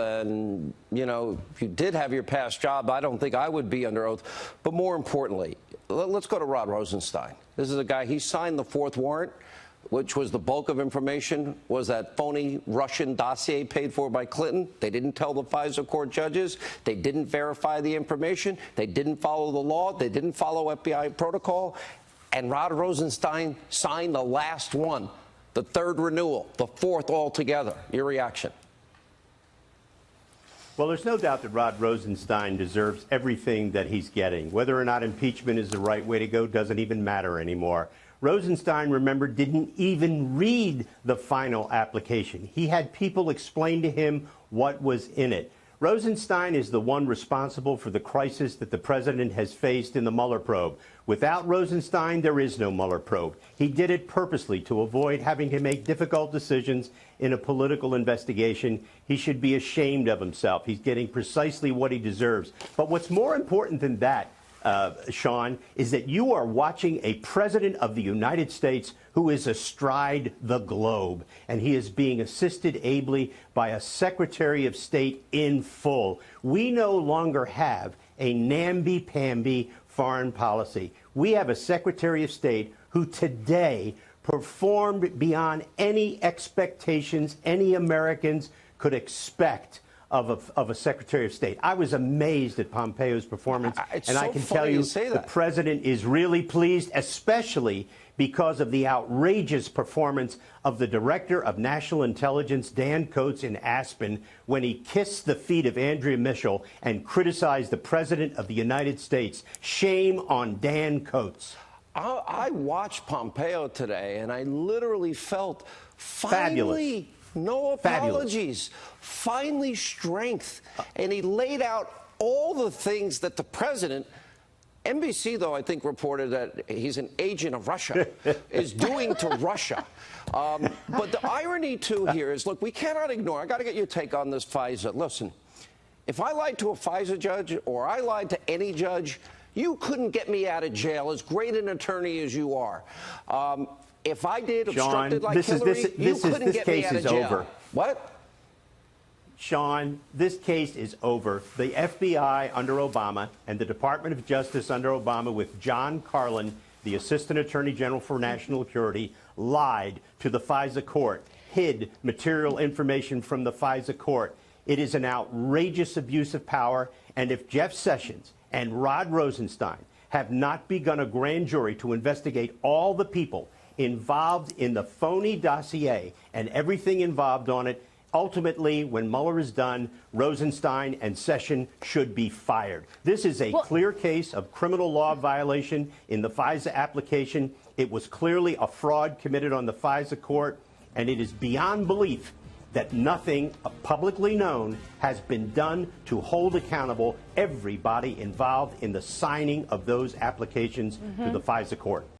And, you know, if you did have your past job, I don't think I would be under oath. But more importantly, let's go to Rod Rosenstein. This is a guy, he signed the fourth warrant, which was the bulk of information, was that phony Russian dossier paid for by Clinton. They didn't tell the FISA court judges. They didn't verify the information. They didn't follow the law. They didn't follow FBI protocol. And Rod Rosenstein signed the last one, the third renewal, the fourth altogether. Your reaction? Well, there's no doubt that Rod Rosenstein deserves everything that he's getting. Whether or not impeachment is the right way to go doesn't even matter anymore. Rosenstein, remember, didn't even read the final application. He had people explain to him what was in it. Rosenstein is the one responsible for the crisis that the president has faced in the Mueller probe. Without Rosenstein, there is no Mueller probe. He did it purposely to avoid having to make difficult decisions in a political investigation. He should be ashamed of himself. He's getting precisely what he deserves. But what's more important than that, Sean, is that you are watching a president of the United States who is astride the globe, and he is being assisted ably by a Secretary of State in full. We no longer have a namby-pamby foreign policy. We have a Secretary of State who today performed beyond any expectations any Americans could expect of a Secretary of State. I was amazed at Pompeo's performance, and I can tell you the president is really pleased, especially because of the outrageous performance of the Director of National Intelligence, Dan Coats, in Aspen, when he kissed the feet of Andrea Mitchell and criticized the President of the United States. Shame on Dan Coats. I watched Pompeo today, and I literally felt finally... Fabulous. No apologies. Finally, strength. And he laid out all the things that the president, NBC, though, I think reported that he's an agent of Russia, is doing to Russia. But the irony, too, here is, look, we cannot ignore, I got to get your take on this FISA. Listen, if I lied to a FISA judge or I lied to any judge, you couldn't get me out of jail, as great an attorney as you are. If I did obstructed like Hillary, you couldn't get me out of jail. Over. What? Sean, this case is over. The FBI under Obama and the Department of Justice under Obama with John Carlin, the Assistant Attorney General for National Security, lied to the FISA court, hid material information from the FISA court. It is an outrageous abuse of power, and if Jeff Sessions and Rod Rosenstein have not begun a grand jury to investigate all the people involved in the phony dossier and everything involved on it, ultimately, when Mueller is done, Rosenstein and Sessions should be fired. This is a clear case of criminal law violation in the FISA application. It was clearly a fraud committed on the FISA court, and it is beyond belief that nothing publicly known has been done to hold accountable everybody involved in the signing of those applications to the FISA court.